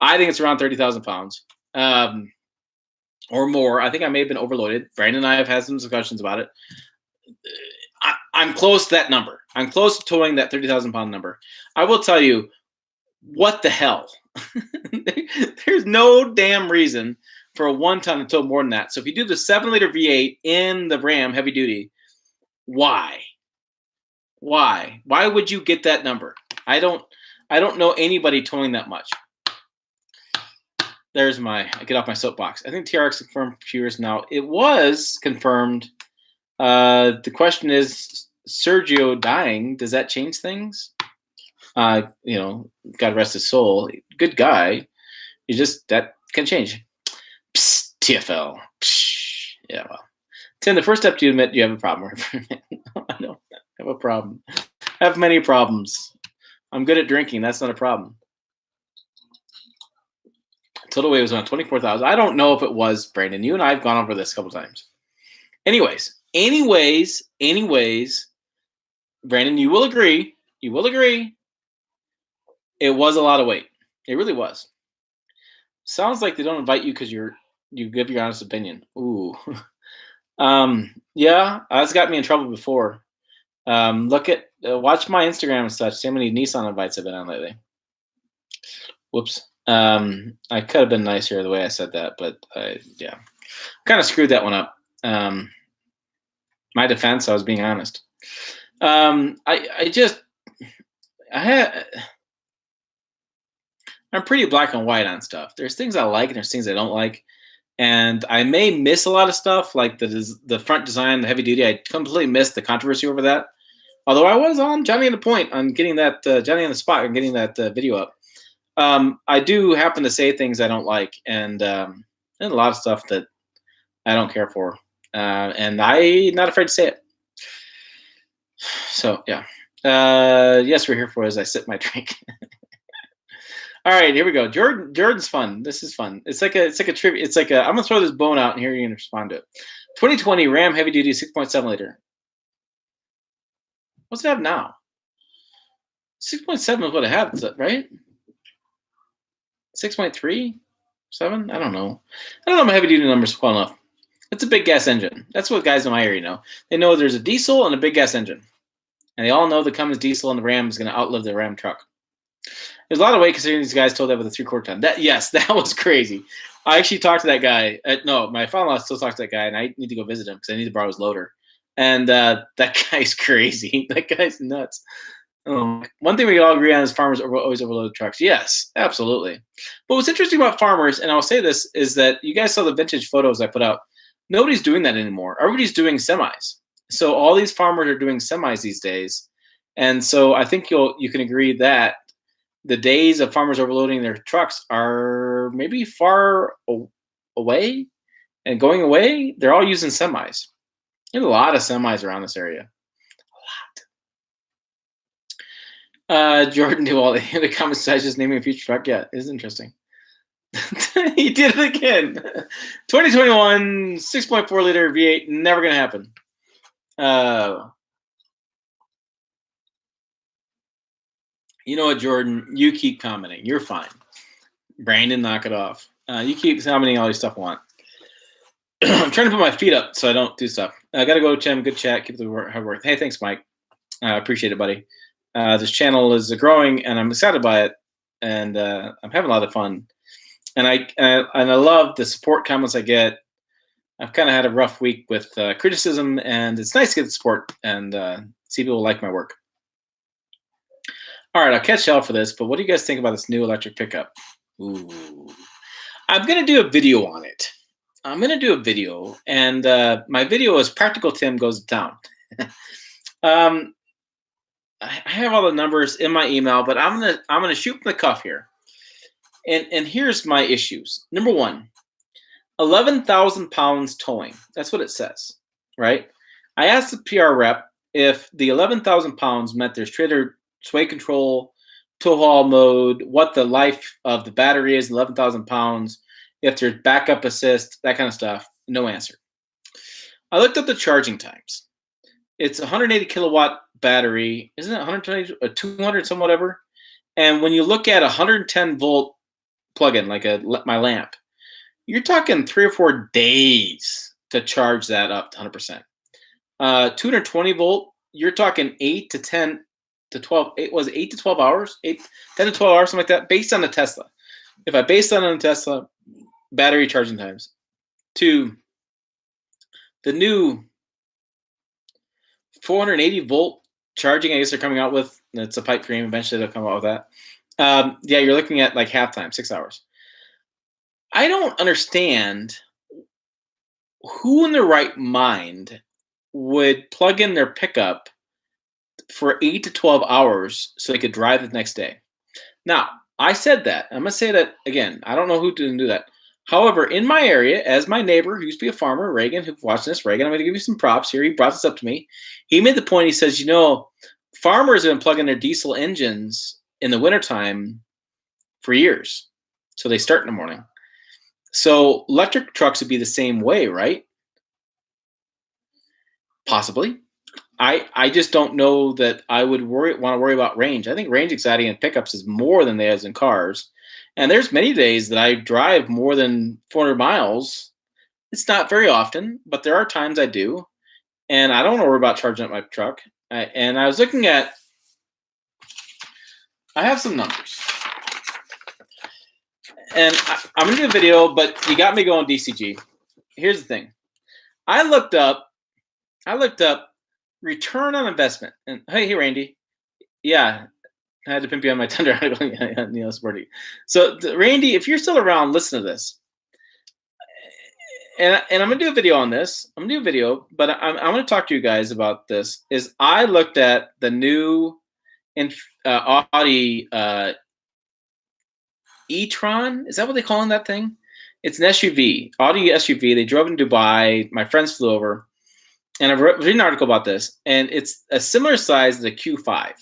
I think it's around 30,000 pounds or more. I think I may have been overloaded. Brandon and I have had some discussions about it. I'm close to that number. I'm close to towing that 30,000 pound number. I will tell you, what the hell? There's no damn reason for a 1 ton to tow more than that. So if you do the 7-liter V8 in the Ram heavy duty, why? Why would you get that number? I don't know anybody towing that much. I get off my soapbox. I think TRX confirmed for years now. It was confirmed. The question is, Sergio dying, does that change things? God rest his soul. Good guy. That can change. Psst, TFL. Psst. Yeah, well. Tim, the first step to admit you have a problem. I don't have a problem. I have many problems. I'm good at drinking. That's not a problem. Total weight was around 24,000. I don't know if it was, Brandon. You and I have gone over this a couple times. Anyways, Brandon, you will agree. It was a lot of weight. It really was. Sounds like they don't invite you because you give your honest opinion. Ooh. Yeah, that's got me in trouble before. Watch my Instagram and such. See how many Nissan invites I've been on lately. Whoops. I could have been nicer the way I said that, but yeah, kind of screwed that one up. My defense, I was being honest. I'm pretty black and white on stuff. There's things I like and there's things I don't like. And I may miss a lot of stuff, like the front design, the heavy duty. I completely missed the controversy over that. Although I was on Johnny on the point on getting that Johnny on the spot and getting that video up. I do happen to say things I don't like, and a lot of stuff that I don't care for. And I'm not afraid to say it. So yeah. Yes, we're here for as I sip my drink. All right, here we go. Jordan's fun. This is fun. It's like a trivia. It's like I'm gonna throw this bone out and here you're gonna respond to it. 2020 Ram heavy duty 6.7 liter. What's it have now? 6.7 is what it has, right? 6.3, 7? I don't know. I don't know my heavy duty numbers well enough. It's a big gas engine. That's what guys in my area know. They know there's a diesel and a big gas engine, and they all know the Cummins diesel and the Ram is going to outlive the Ram truck. There's a lot of weight considering these guys told that with a 3/4 ton. That was crazy. I actually talked to that guy. My father-in-law still talks to that guy, and I need to go visit him because I need to borrow his loader. And that guy's crazy. That guy's nuts. One thing we can all agree on is farmers always overload trucks. Yes, absolutely. But what's interesting about farmers, and I'll say this, is that you guys saw the vintage photos I put out. Nobody's doing that anymore. Everybody's doing semis. So all these farmers are doing semis these days. And so I think you can agree that the days of farmers overloading their trucks are maybe far away and going away. They're all using semis. There's a lot of semis around this area. A lot. Jordan do all the comments. I just naming a future truck. Yeah, it is interesting. He did it again. 2021 6.4 liter V8, never gonna happen. You know what, Jordan? You keep commenting. You're fine. Brandon, knock it off. You keep commenting all your stuff I want. I'm trying to put my feet up so I don't do stuff. I gotta go, Tim. Good chat. Keep the hard work. Hey, thanks, Mike. I appreciate it, buddy. This channel is growing, and I'm excited by it, and I'm having a lot of fun. And I love the support comments I get. I've kind of had a rough week with criticism, and it's nice to get the support and see people like my work. All right, I'll catch y'all for this, but what do you guys think about this new electric pickup? Ooh. I'm going to do a video on it. I'm going to do a video, and my video is Practical Tim Goes to Town. I have all the numbers in my email, but I'm gonna shoot from the cuff here. And here's my issues. Number one, 11,000 pounds towing. That's what it says, right? I asked the PR rep if the 11,000 pounds meant there's trailer sway control, tow haul mode, what the life of the battery is, 11,000 pounds, if there's backup assist, that kind of stuff. No answer. I looked up the charging times. It's a 180 kilowatt battery, isn't it? 120 or 200 some whatever. And when you look at a 110 volt plug-in, like my lamp, you're talking 3 or 4 days to charge that up to 100%. 220 volt, you're talking 8 to 10 to 12. It was 8 to 12 hours, 10 to 12 hours, something like that, based on the Tesla. If I based that on the Tesla battery charging times to the new 480 volt charging, I guess they're coming out with, it's a pipe dream. Eventually they'll come out with that. Yeah, you're looking at like half time, 6 hours. I don't understand who in their right mind would plug in their pickup for 8 to 12 hours so they could drive the next day. Now, I said that. I'm going to say that again. I don't know who didn't do that. However, in my area, as my neighbor who used to be a farmer, Reagan, who watched this, Reagan, I'm going to give you some props here. He brought this up to me. He made the point, he says, farmers have been plugging their diesel engines in the wintertime for years. So they start in the morning. So electric trucks would be the same way, right? Possibly. I just don't know that I would want to worry about range. I think range anxiety in pickups is more than there is in cars. And there's many days that I drive more than 400 miles. It's not very often, but there are times I do. And I don't worry about charging up my truck. And I was looking at, I have some numbers. And I'm going to do a video, but you got me going DCG. Here's the thing. I looked up return on investment. And hey, Randy. Yeah, I had to pimp you on my Thunder. Sporty. So, Randy, if you're still around, listen to this. And I'm going to do a video on this. I'm going to do a video, but I'm going to talk to you guys about this. Is I looked at the new Audi e-tron. Is that what they call that thing? It's an SUV, Audi SUV. They drove in Dubai. My friends flew over. And I've read an article about this. And it's a similar size to the Q5.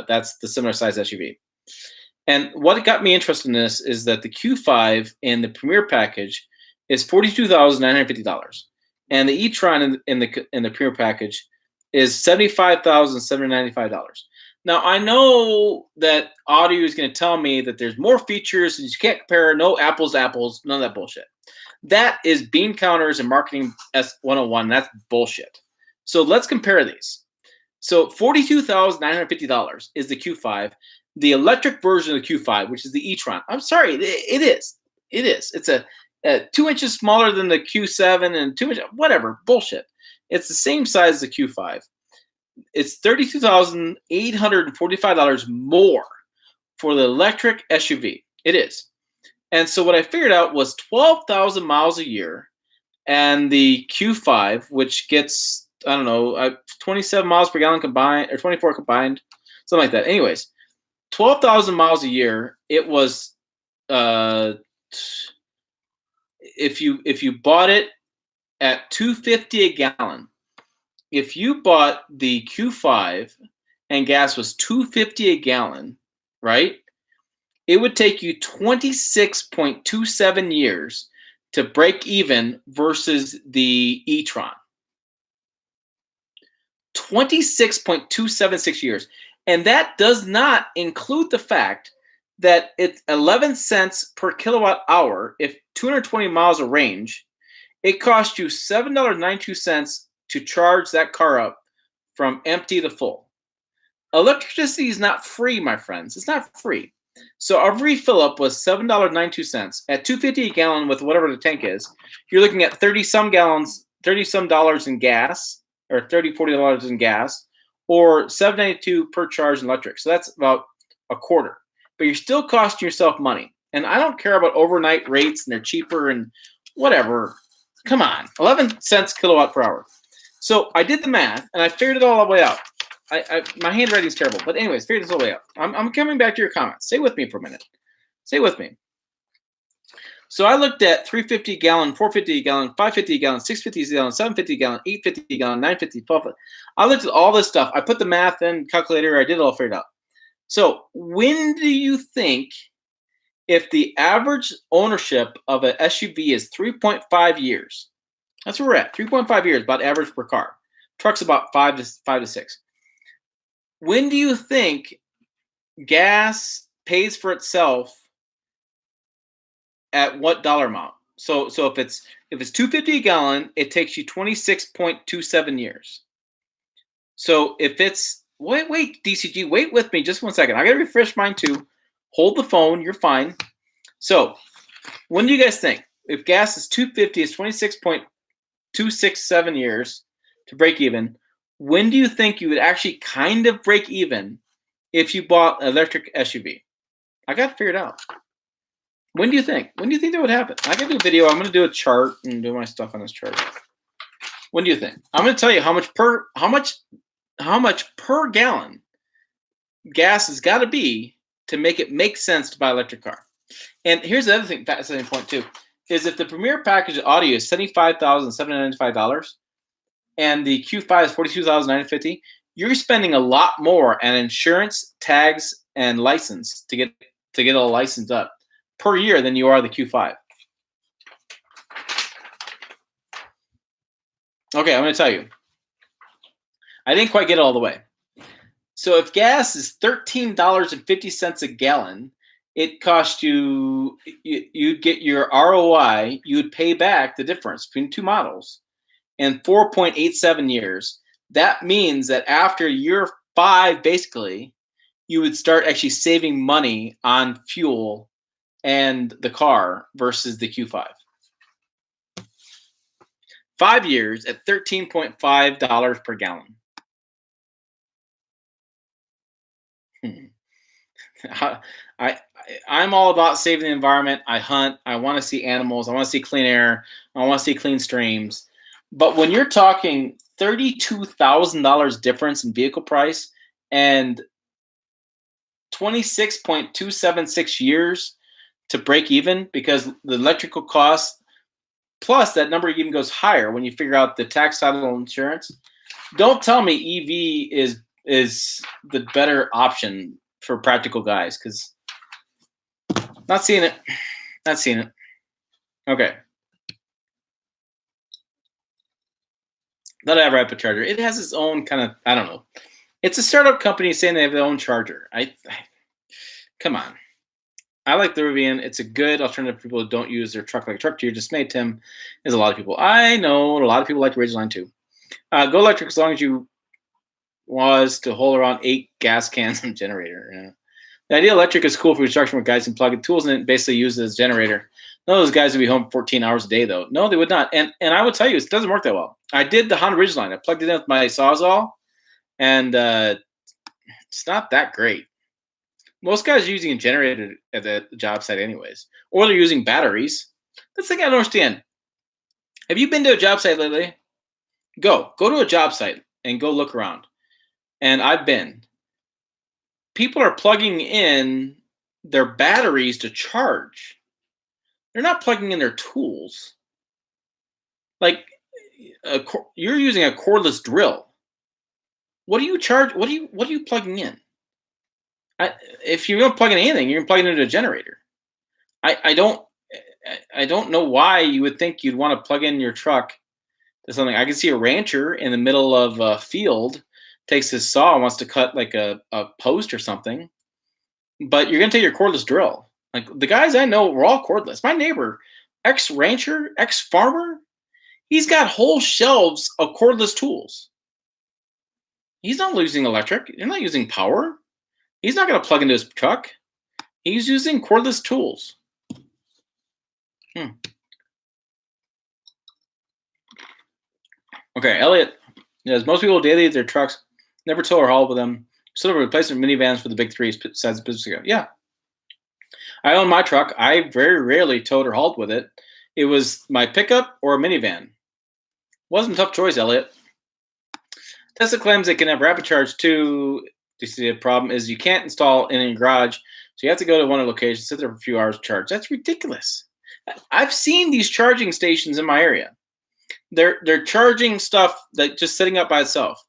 That's the similar size SUV. And what got me interested in this is that the Q5 in the Premier package is $42,950, and the e-tron in the Premier package is $75,795. Now I know that Audi is going to tell me that there's more features and you can't compare, no apples to apples, none of that bullshit. That is bean counters and marketing S101. That's bullshit. So let's compare these. So $42,950 is the Q5. The electric version of the Q5, which is the e-tron. I'm sorry, it is. It is. It's a 2 inches smaller than the Q7 and 2 inches, whatever, bullshit. It's the same size as the Q5. It's $32,845 more for the electric SUV. It is. And so what I figured out was 12,000 miles a year, and the Q5, which gets, 27 miles per gallon combined, or 24 combined, something like that. Anyways, 12,000 miles a year. It was, if you bought it at $2.50 a gallon, if you bought the Q5 and gas was $2.50 a gallon, right? it would take you 26.27 years to break even versus the e-tron. 26.276 years. And that does not include the fact that it's 11 cents per kilowatt hour. If 220 miles of range, it costs you $7.92 to charge that car up from empty to full. Electricity is not free, my friends. It's not free. So our refill up was $7.92 at $2.50 a gallon with whatever the tank is. You're looking at 30 some dollars in gas, or $40 in gas, or $7.92 per charge in electric. So that's about a quarter. But you're still costing yourself money. And I don't care about overnight rates and they're cheaper and whatever. Come on, 11 cents kilowatt per hour. So I did the math and I figured it all the way out. My handwriting is terrible, but anyways, figure this all the way out. I'm coming back to your comments. Stay with me for a minute. Stay with me. So I looked at 350 a gallon, 450 a gallon, 550 a gallon, 650 a gallon, 750 a gallon, 850 a gallon, 950, 1250. I looked at all this stuff. I put the math in, calculator. I did it all figured out. So when do you think, if the average ownership of an SUV is 3.5 years, that's where we're at, 3.5 years, about average per car. Truck's about 5 to 6. When do you think gas pays for itself at what dollar amount? So if it's $2.50 a gallon, it takes you 26.27 years. So if it's wait DCG, wait with me just 1 second. I gotta refresh mine too. Hold the phone, you're fine. So when do you guys think, if gas is $2.50, it's 26.267 years to break even? When do you think you would actually kind of break even if you bought an electric SUV? I got to figure it out. When do you think? When do you think that would happen? I can do a video. I'm going to do a chart and do my stuff on this chart. When do you think? I'm going to tell you how much per gallon gas has got to be to make it make sense to buy an electric car. And here's the other thing, fascinating point too, is if the Premier package audio is $75,795 and the Q5 is $42,950, you're spending a lot more on insurance, tags, and license to get a license up per year than you are the Q5. Okay, I'm going to tell you. I didn't quite get it all the way. So if gas is $13.50 a gallon, it costs you'd get your ROI, you would pay back the difference between two models in 4.87 years. That means that after year 5, basically, you would start actually saving money on fuel and the car versus the Q5. 5 years at $13.5 per gallon. I'm all about saving the environment. I hunt. I want to see animals. I want to see clean air. I want to see clean streams. But when you're talking $32,000 difference in vehicle price and 26.276 years to break even, because the electrical cost plus that number even goes higher when you figure out the tax, title, insurance. Don't tell me EV is the better option for practical guys, because not seeing it. Not seeing it. Okay. That I have a charger. It has its own kind of, I don't know. It's a startup company saying they have their own charger. Come on. I like the Rivian. It's a good alternative for people who don't use their truck like a truck to your dismay, Tim. There's a lot of people. I know a lot of people like the Ridgeline too. Go electric as long as you was to hold around 8 gas cans and generator. Yeah. The idea electric is cool for construction where guys can plug in tools in it, basically use it as a generator. None of those guys would be home 14 hours a day, though. No, they would not. And I would tell you, it doesn't work that well. I did the Honda Ridgeline. I plugged it in with my Sawzall, and it's not that great. Most guys are using a generator at the job site anyways, or they're using batteries. That's the thing I don't understand. Have you been to a job site lately? Go to a job site and go look around. And I've been. People are plugging in their batteries to charge. They're not plugging in their tools. Like you're using a cordless drill. What do you charge? What are you plugging in? If you're gonna plug in anything, you're gonna plug it into a generator. I don't know why you would think you'd want to plug in your truck to something. I can see a rancher in the middle of a field takes his saw and wants to cut like a post or something, but you're gonna take your cordless drill. Like the guys I know were all cordless. My neighbor, ex rancher, ex farmer, he's got whole shelves of cordless tools. He's not using electric. You're not using power. He's not going to plug into his truck. He's using cordless tools. Okay, Elliot. As most people daily their trucks, never tow or haul with them. Sort of replacement minivans for the big three besides the business ago. Yeah, I own my truck. I very rarely towed or hauled with it. It was my pickup or a minivan. Wasn't a tough choice, Elliot. Tesla claims they can have rapid charge too. The problem is you can't install in your garage, so you have to go to one location, sit there for a few hours to charge. That's ridiculous. I've seen these charging stations in my area. They're charging stuff that just sitting up by itself.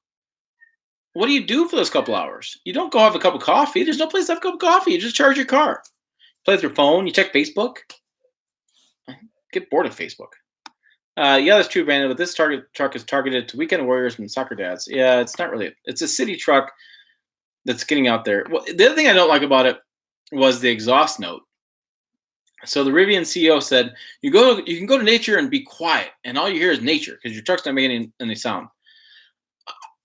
What do you do for those couple hours? You don't go have a cup of coffee. There's no place to have a cup of coffee. You just charge your car. Play with your phone. You check Facebook. Get bored of Facebook. Yeah, that's true, Brandon. But this truck is targeted to weekend warriors and soccer dads. Yeah, it's not really. It's a city truck that's getting out there. Well, the other thing I don't like about it was the exhaust note. So the Rivian CEO said, you can go to nature and be quiet, and all you hear is nature because your truck's not making any sound.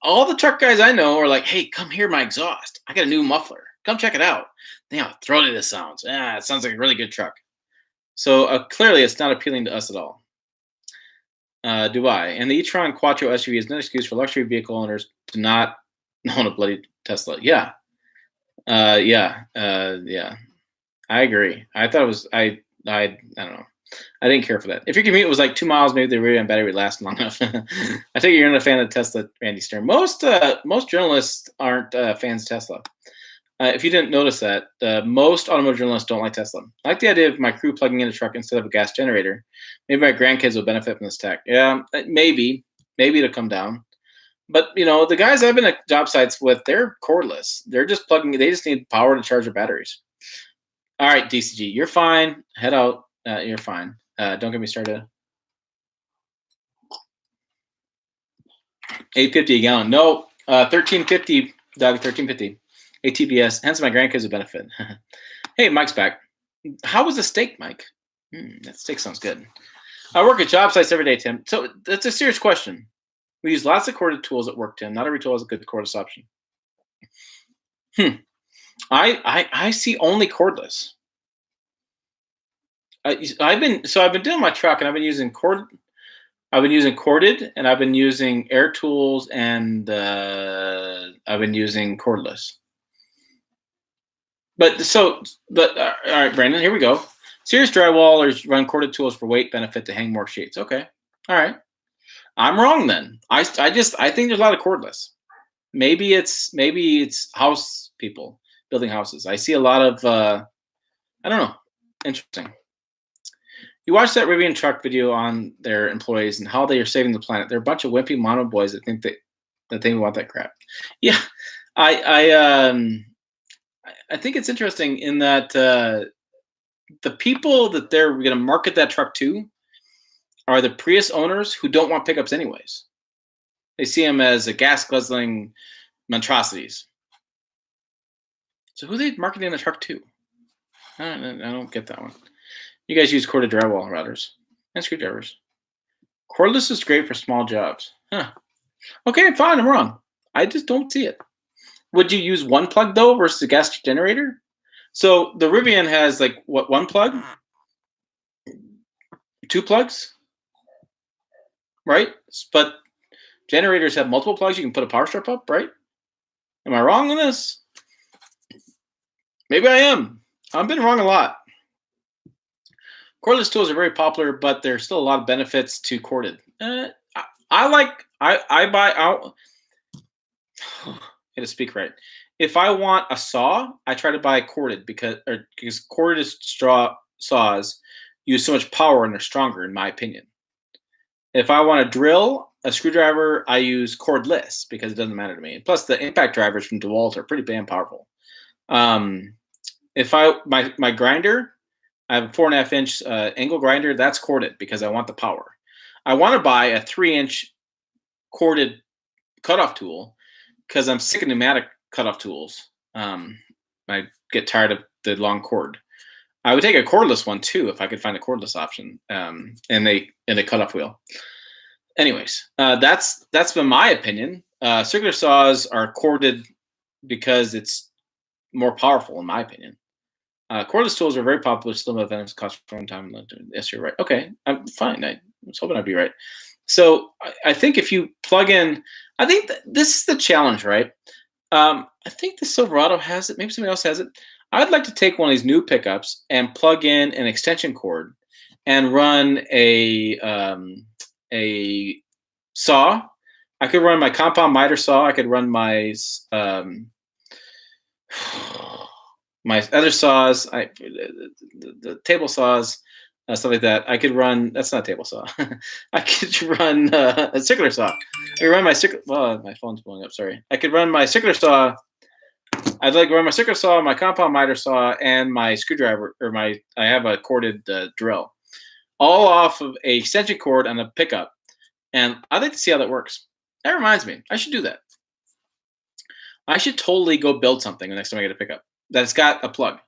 All the truck guys I know are like, hey, come hear my exhaust. I got a new muffler. Come check it out. They have throaty this sounds. It sounds like a really good truck. So clearly it's not appealing to us at all. Dubai. And the e-tron Quattro SUV is no excuse for luxury vehicle owners to not own a bloody Tesla. Yeah. Yeah. I agree. I thought it was, I don't know. I didn't care for that. If your commute was like 2 miles, maybe the Rivian battery would last long enough. I think you're not a fan of Tesla, Randy Stern. Most journalists aren't fans of Tesla. If you didn't notice that, most automotive journalists don't like Tesla. I like the idea of my crew plugging in a truck instead of a gas generator. Maybe my grandkids will benefit from this tech. Yeah, maybe it'll come down. But the guys I've been at job sites with, they're cordless. They're just plugging. They just need power to charge their batteries. All right, DCG, you're fine. Head out. You're fine. Don't get me started. $8.50 a gallon. No, $13.50. Doug, $13.50. ATBS. Hence, my grandkids will benefit. Hey, Mike's back. How was the steak, Mike? That steak sounds good. I work at job sites every day, Tim. So that's a serious question. We use lots of corded tools at work, Tim. Not every tool has a good cordless option. I see only cordless. I've been doing my truck, and I've been using corded, and I've been using air tools, and I've been using cordless. But all right, Brandon, here we go. Serious drywallers run corded tools for weight benefit to hang more sheets. Okay, all right. I'm wrong then. I think there's a lot of cordless. Maybe it's house people building houses. I see a lot of I don't know. Interesting. You watch that Rivian truck video on their employees and how they are saving the planet. They're a bunch of wimpy mono boys that think that they want that crap. Yeah, I think it's interesting in that the people that they're going to market that truck to are the Prius owners who don't want pickups anyways. They see them as a gas guzzling monstrosities. So who are they marketing the truck to? I don't get that one. You guys use corded drywall routers and screwdrivers. Cordless is great for small jobs. Huh. Okay, fine, I'm wrong. I just don't see it. Would you use one plug though versus a gas generator? So the Rivian has like what, one plug? 2 plugs? Right? But generators have multiple plugs. You can put a power strip up, right? Am I wrong on this? Maybe I am. I've been wrong a lot. Cordless tools are very popular, but there's still a lot of benefits to corded. I buy out. I had to speak right. If I want a saw, I try to buy corded because corded saws use so much power and they're stronger, in my opinion. If I want to drill a screwdriver, I use cordless because it doesn't matter to me. Plus, the impact drivers from DeWalt are pretty damn powerful. If my grinder, I have a 4.5-inch angle grinder. That's corded because I want the power. I want to buy a 3-inch corded cutoff tool because I'm sick of pneumatic cutoff tools. I get tired of the long cord. I would take a cordless one too if I could find a cordless option, and a cutoff wheel. Anyways, that's been my opinion. Circular saws are corded because it's more powerful, in my opinion. Cordless tools are very popular, still have benefits, cost for one time. Yes, you're right. Okay, I'm fine. I was hoping I'd be right. So I think if you plug in, I think this is the challenge, right? I think the Silverado has it. Maybe somebody else has it. I'd like to take one of these new pickups and plug in an extension cord and run a saw. I could run my compound miter saw. I could run my my other saws, the table saws, stuff like that. I could run. That's not a table saw. I could run a circular saw. I could run my circular. Well, my phone's blowing up. Sorry. I could run my circular saw. I'd like to run my circular saw, my compound miter saw, and my screwdriver, or I have a corded drill, all off of a extension cord on a pickup. And I'd like to see how that works. That reminds me, I should do that. I should totally go build something the next time I get a pickup that's got a plug.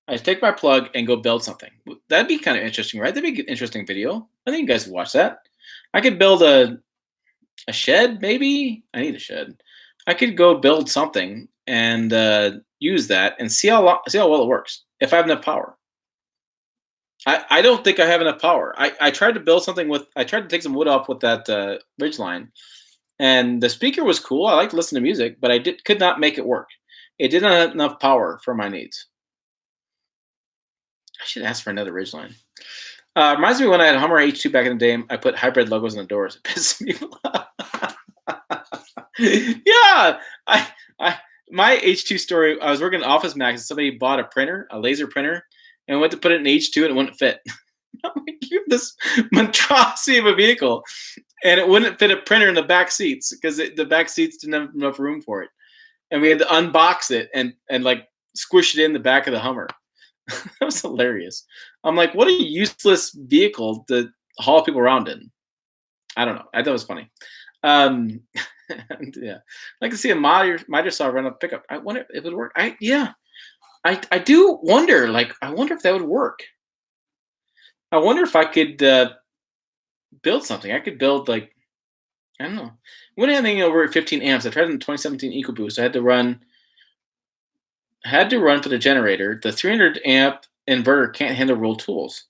I take my plug and go build something. That'd be kind of interesting, right? That'd be an interesting video. I think you guys would watch that. I could build a shed, maybe. I need a shed. I could go build something and use that and see how well it works. If I have enough power. I don't think I have enough power. I tried to build something with. I tried to take some wood off with that ridgeline, and the speaker was cool. I like to listen to music, but I could not make it work. It did not have enough power for my needs. I should ask for another ridgeline. Reminds me when I had a Hummer H2 back in the day. I put hybrid logos on the doors. It pissed people off. Yeah, my H2 story. I was working at Office Max, and somebody bought a printer, a laser printer, and went to put it in H2, and it wouldn't fit. I'm like, you have this monstrosity of a vehicle, and it wouldn't fit a printer in the back seats because the back seats didn't have enough room for it, and we had to unbox it and like squish it in the back of the Hummer. That was hilarious. I'm like, what a useless vehicle to haul people around in. I don't know. I thought it was funny. Yeah, I'd like to see a miter saw run a pickup. I wonder if it would work. I do wonder. Like, I wonder if that would work. I wonder if I could build something. I could build, like, I don't know. Wouldn't have anything over 15 amps. I tried it in 2017 EcoBoost. I had to run for the generator. The 300 amp inverter can't handle real tools.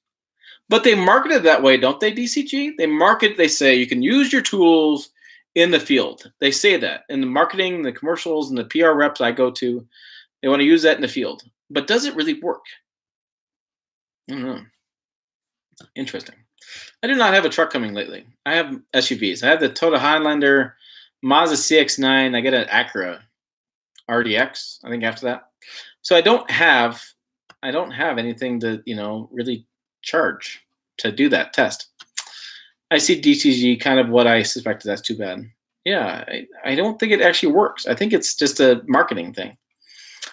But they market it that way, don't they, DCG? They say you can use your tools in the field. They say that in the marketing, the commercials, and the PR reps I go to, they want to use that in the field. But does it really work? I don't know. Interesting. I do not have a truck coming lately. I have SUVs. I have the Toyota Highlander, Mazda CX-9. I get an Acura RDX, I think, after that. So I don't have anything to, really charge to do that test. I see DTG kind of what I suspected. That's too bad. Yeah, I don't think it actually works. I think it's just a marketing thing.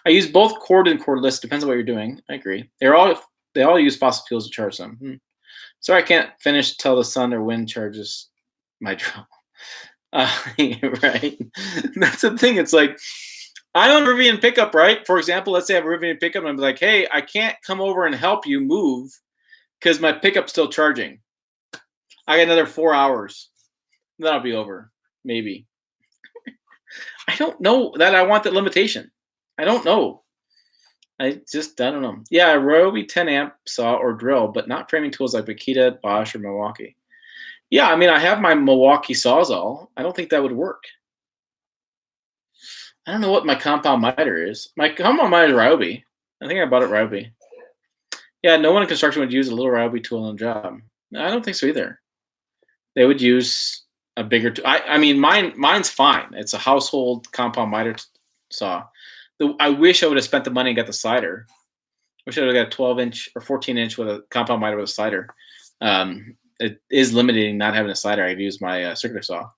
I use both cord and cordless. Depends on what you're doing. I agree. They all use fossil fuels to charge them. Sorry, I can't finish till the sun or wind charges my drill. Right. That's the thing. It's like, I own a Rivian pickup, right? For example, let's say I have a Rivian pickup and I'm like, hey, I can't come over and help you move because my pickup's still charging. I got another 4 hours. That'll be over. Maybe. I don't know that I want that limitation. I don't know. I don't know. Yeah, a Ryobi 10 amp saw or drill, but not framing tools like Makita, Bosch, or Milwaukee. Yeah, I mean, I have my Milwaukee Sawzall. I don't think that would work. I don't know what my compound miter is. My compound miter is Ryobi. I think I bought it Ryobi. Yeah, no one in construction would use a little Ryobi tool on a job. No, I don't think so either. They would use a bigger tool. I mean, mine's fine. It's a household compound miter saw. I wish I would have spent the money and got the slider. I wish I would have got a 12-inch or 14-inch with a compound miter with a slider. It is limiting not having a slider. I've used my circular saw.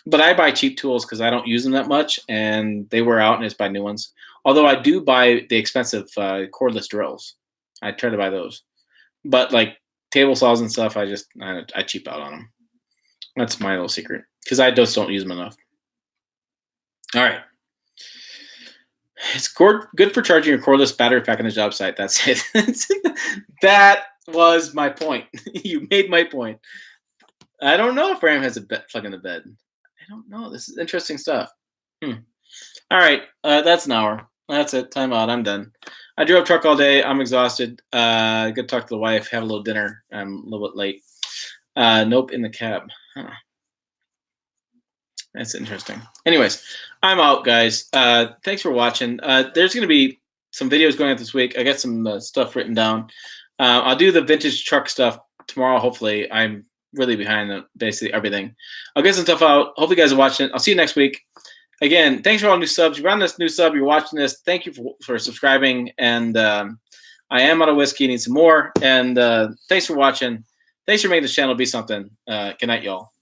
But I buy cheap tools because I don't use them that much, and they wear out, and I just buy new ones. Although I do buy the expensive cordless drills. I try to buy those. But like table saws and stuff, I cheap out on them. That's my little secret because I just don't use them enough. All right. It's good for charging your cordless battery pack on the job site. That's it. That was my point. You made my point. I don't know if RAM has a plug in the bed. I don't know. This is interesting stuff. All right. That's an hour. That's it. Time out. I'm done. I drove truck all day. I'm exhausted. Good to talk to the wife. Have a little dinner. I'm a little bit late. Nope, in the cab. Huh. That's interesting. Anyways, I'm out, guys. Thanks for watching. There's going to be some videos going out this week. I got some stuff written down. I'll do the vintage truck stuff tomorrow, hopefully. I'm really behind basically everything. I'll get some stuff out. Hopefully you guys are watching it. I'll see you next week. Again, thanks for all new subs. You're on this new sub. You're watching this. Thank you for subscribing. And I am out of whiskey. Need some more. And thanks for watching. Thanks for making this channel be something. Good night, y'all.